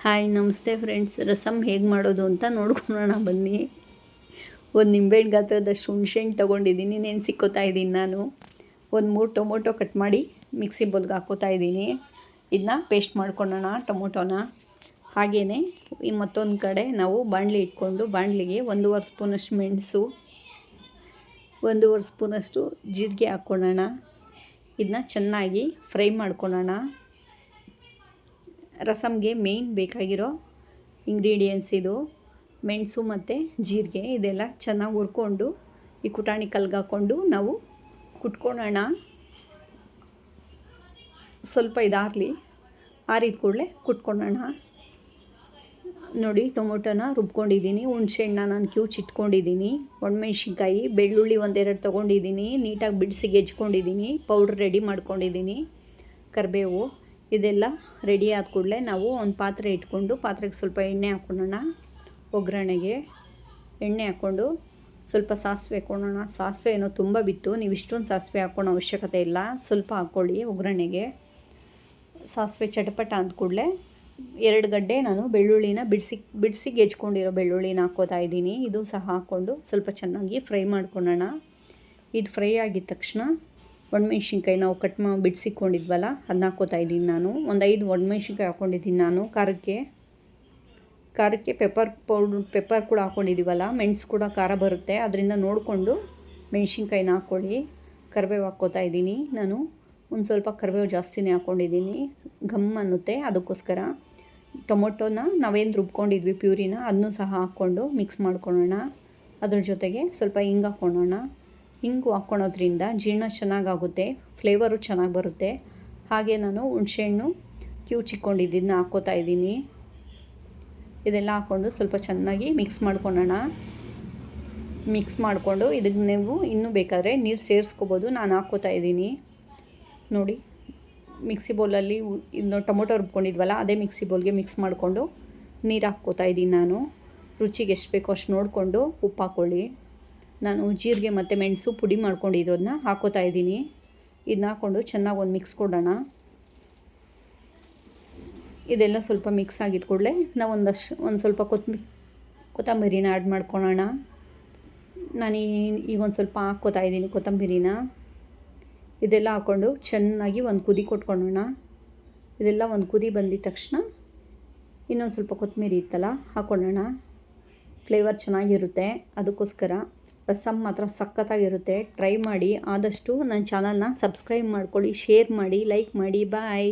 Hi ನಮಸ್ತೆ friends. Rasam ಹೇಗೆ ಮಾಡೋದು ಅಂತ ನೋಡ್ಕೊಳ್ಳೋಣ ಬನ್ನಿ. ಒಂದು ನಿಂಬೆಹಣ್ಣು ಗಾತ್ರದಷ್ಟು ಹುಣಸೆಹಣ್ಣು ತೊಗೊಂಡಿದ್ದೀನಿ, ನೆನೆಸಿಕ್ಕೋತಾ ಇದ್ದೀನಿ ನಾನು. ಒಂದು 3 ಟೊಮೊಟೊ ಕಟ್ ಮಾಡಿ ಮಿಕ್ಸಿ ಬೌಲ್ಗೆ ಹಾಕ್ಕೋತಾ ಇದ್ದೀನಿ. ಇದನ್ನ ಪೇಸ್ಟ್ ಮಾಡ್ಕೊಳ್ಳೋಣ ಟೊಮೊಟೊನ. ಹಾಗೆಯೇ ಈ ಮತ್ತೊಂದು ಕಡೆ ನಾವು ಬಾಣಲಿ ಇಟ್ಕೊಂಡು ಬಾಣಲಿಗೆ 1.5 ಸ್ಪೂನಷ್ಟು ಮೆಣಸು, 1.5 ಸ್ಪೂನಷ್ಟು ಜೀರಿಗೆ ಹಾಕ್ಕೊಳ್ಳೋಣ. ಇದನ್ನ ಚೆನ್ನಾಗಿ ಫ್ರೈ ಮಾಡ್ಕೊಳ್ಳೋಣ. ರಸಮ್ಗೆ ಮೇಯ್ನ್ ಬೇಕಾಗಿರೋ ಇಂಗ್ರೀಡಿಯೆಂಟ್ಸ್ ಇದು ಮೆಣಸು ಮತ್ತು ಜೀರಿಗೆ. ಇದೆಲ್ಲ ಚೆನ್ನಾಗಿ ಹುರ್ಕೊಂಡು ಈ ಕುಟಾಣಿ ಕಲ್ಗೆ ಹಾಕ್ಕೊಂಡು ನಾವು ಕುಟ್ಕೊಳ್ಳೋಣ. ಸ್ವಲ್ಪ ಇದಾರಲಿ, ಆರಿದ ಕೂಡಲೇ ಕುಟ್ಕೊಳ್ಳೋಣ. ನೋಡಿ, ಟೊಮೊಟೊನ ರುಬ್ಕೊಂಡಿದ್ದೀನಿ, ಹುಣಸೆಹಣ್ಣ ನಾನು ಕ್ಯೂಚಿಟ್ಕೊಂಡಿದ್ದೀನಿ, ಒಣಮೆಣ್ಸಿನ್ಕಾಯಿ, ಬೆಳ್ಳುಳ್ಳಿ 1-2 ತೊಗೊಂಡಿದ್ದೀನಿ, ನೀಟಾಗಿ ಬಿಡಿಸಿ ಗೆಜ್ಕೊಂಡಿದ್ದೀನಿ, ಪೌಡ್ರ್ ರೆಡಿ ಮಾಡ್ಕೊಂಡಿದ್ದೀನಿ, ಕರಿಬೇವು. ಇದೆಲ್ಲ ರೆಡಿ ಆದ ಕೂಡಲೇ ನಾವು ಒಂದು ಪಾತ್ರೆ ಇಟ್ಕೊಂಡು ಪಾತ್ರೆಗೆ ಸ್ವಲ್ಪ ಎಣ್ಣೆ ಹಾಕ್ಕೊಳ್ಳೋಣ. ಒಗ್ಗರಣೆಗೆ ಎಣ್ಣೆ ಹಾಕ್ಕೊಂಡು ಸ್ವಲ್ಪ ಸಾಸಿವೆ ಹಾಕ್ಕೊಳ್ಳೋಣ. ಸಾಸಿವೆ ಏನೋ ತುಂಬ ಬಿತ್ತು, ನೀವು ಇಷ್ಟೊಂದು ಸಾಸಿವೆ ಹಾಕ್ಕೊಳ್ಳೋ ಅವಶ್ಯಕತೆ ಇಲ್ಲ, ಸ್ವಲ್ಪ ಹಾಕ್ಕೊಳ್ಳಿ ಒಗ್ಗರಣೆಗೆ. ಸಾಸಿವೆ ಚಟಪಟ ಅಂದ ಕೂಡಲೇ 2 ಗಡ್ಡೆ ನಾನು ಬೆಳ್ಳುಳ್ಳಿನ ಬಿಡಿಸಿ ಗೆಜ್ಕೊಂಡಿರೋ ಬೆಳ್ಳುಳ್ಳಿನ ಹಾಕ್ಕೋತಾ ಇದ್ದೀನಿ. ಇದು ಸಹ ಹಾಕ್ಕೊಂಡು ಸ್ವಲ್ಪ ಚೆನ್ನಾಗಿ ಫ್ರೈ ಮಾಡ್ಕೊಳ್ಳೋಣ. ಇದು ಫ್ರೈ ಆಗಿದ ತಕ್ಷಣ ಒಣಮೆಣ್ಸಿನ್ಕಾಯಿ ನಾವು ಕಟ್ ಮಾಡಿ ಬಿಡಿಸಿಕೊಂಡಿದ್ವಲ್ಲ ಅದನ್ನ ಹಾಕ್ಕೋತಾ ಇದ್ದೀನಿ ನಾನು. ಒಂದು 5 ಒಣಮೆಣ್ಸಿನ್ಕಾಯಿ ಹಾಕ್ಕೊಂಡಿದ್ದೀನಿ ನಾನು. ಖಾರಕ್ಕೆ ಪೆಪ್ಪರ್ ಕೂಡ ಹಾಕ್ಕೊಂಡಿದ್ದೀವಲ್ಲ, ಮೆಣಸು ಕೂಡ ಖಾರ ಬರುತ್ತೆ, ಅದರಿಂದ ನೋಡಿಕೊಂಡು ಮೆಣ್ಸಿನ್ಕಾಯಿನ ಹಾಕ್ಕೊಳ್ಳಿ. ಕರಿಬೇವು ಹಾಕ್ಕೋತಾ ಇದ್ದೀನಿ ನಾನು. ಒಂದು ಸ್ವಲ್ಪ ಕರಿಬೇವು ಜಾಸ್ತಿನೇ ಹಾಕ್ಕೊಂಡಿದ್ದೀನಿ, ಘಮ್ ಅನ್ನುತ್ತೆ, ಅದಕ್ಕೋಸ್ಕರ. ಟೊಮೊಟೊನ ನಾವೇನು ರುಬ್ಕೊಂಡಿದ್ವಿ ಪ್ಯೂರಿನ ಅದನ್ನೂ ಸಹ ಹಾಕ್ಕೊಂಡು ಮಿಕ್ಸ್ ಮಾಡ್ಕೊಳ್ಳೋಣ. ಅದ್ರ ಜೊತೆಗೆ ಸ್ವಲ್ಪ ಹಿಂಗೆ ಹಾಕ್ಕೊಳ್ಳೋಣ. ಹಿಂಗು ಹಾಕ್ಕೊಳೋದ್ರಿಂದ ಜೀರ್ಣ ಚೆನ್ನಾಗಾಗುತ್ತೆ, ಫ್ಲೇವರು ಚೆನ್ನಾಗಿ ಬರುತ್ತೆ. ಹಾಗೆ ನಾನು ಹುಣಸೆಹಣ್ಣು ಕ್ಯೂಚಿಕ್ಕೊಂಡಿದ್ದನ್ನ ಹಾಕ್ಕೋತಾ ಇದ್ದೀನಿ. ಇದೆಲ್ಲ ಹಾಕ್ಕೊಂಡು ಸ್ವಲ್ಪ ಚೆನ್ನಾಗಿ ಮಿಕ್ಸ್ ಮಾಡ್ಕೊಳ್ಳೋಣ. ಮಿಕ್ಸ್ ಮಾಡಿಕೊಂಡು ಇದಕ್ಕೆ ನೀವು ಇನ್ನೂ ಬೇಕಾದರೆ ನೀರು ಸೇರಿಸ್ಕೋಬೋದು, ನಾನು ಹಾಕ್ಕೋತಾ ಇದ್ದೀನಿ. ನೋಡಿ, ಮಿಕ್ಸಿ ಬೌಲಲ್ಲಿ ಇನ್ನು ಟೊಮೊಟೊ ರುಬ್ಕೊಂಡಿದ್ವಲ್ಲ ಅದೇ ಮಿಕ್ಸಿ ಬೌಲ್ಗೆ ಮಿಕ್ಸ್ ಮಾಡಿಕೊಂಡು ನೀರು ಹಾಕ್ಕೋತಾ ಇದ್ದೀನಿ ನಾನು. ರುಚಿಗೆ ಎಷ್ಟು ಬೇಕೋ ಅಷ್ಟು ನೋಡಿಕೊಂಡು ಉಪ್ಪು ಹಾಕ್ಕೊಳ್ಳಿ. ನಾನು ಜೀರಿಗೆ ಮತ್ತು ಮೆಣಸು ಪುಡಿ ಮಾಡ್ಕೊಂಡಿರೋದನ್ನ ಹಾಕ್ಕೋತಾ ಇದ್ದೀನಿ. ಇದನ್ನ ಹಾಕ್ಕೊಂಡು ಚೆನ್ನಾಗಿ ಒಂದು ಮಿಕ್ಸ್ ಕೊಡೋಣ. ಇದೆಲ್ಲ ಸ್ವಲ್ಪ ಮಿಕ್ಸ್ ಆಗಿದ ಕೂಡಲೇ ನಾವು ಒಂದು ಸ್ವಲ್ಪ ಕೊತ್ತಂಬರಿನ ಆ್ಯಡ್ ಮಾಡ್ಕೊಳ್ಳೋಣ. ನಾನು ಈಗ ಒಂದು ಸ್ವಲ್ಪ ಹಾಕ್ಕೋತಾ ಇದ್ದೀನಿ ಕೊತ್ತಂಬರಿನ. ಇದೆಲ್ಲ ಹಾಕ್ಕೊಂಡು ಚೆನ್ನಾಗಿ ಒಂದು ಕುದಿ ಕೊಟ್ಕೊಳ್ಳೋಣ. ಇದೆಲ್ಲ ಒಂದು ಕುದಿ ಬಂದಿದ ತಕ್ಷಣ ಇನ್ನೊಂದು ಸ್ವಲ್ಪ ಕೊತ್ತಂಬರಿ ಇತ್ತಲ್ಲ ಹಾಕ್ಕೊಳ್ಳೋಣ. ಫ್ಲೇವರ್ ಚೆನ್ನಾಗಿರುತ್ತೆ, ಅದಕ್ಕೋಸ್ಕರ. ರಸಮ್ ಮಾತ್ರ ಸಖತ್ತಾಗಿರುತ್ತೆ, ಟ್ರೈ ಮಾಡಿ. ಆದಷ್ಟು ನನ್ನ ಚಾನಲ್ನ ಸಬ್ಸ್ಕ್ರೈಬ್ ಮಾಡ್ಕೊಳ್ಳಿ, ಶೇರ್ ಮಾಡಿ, ಲೈಕ್ ಮಾಡಿ. ಬಾಯ್.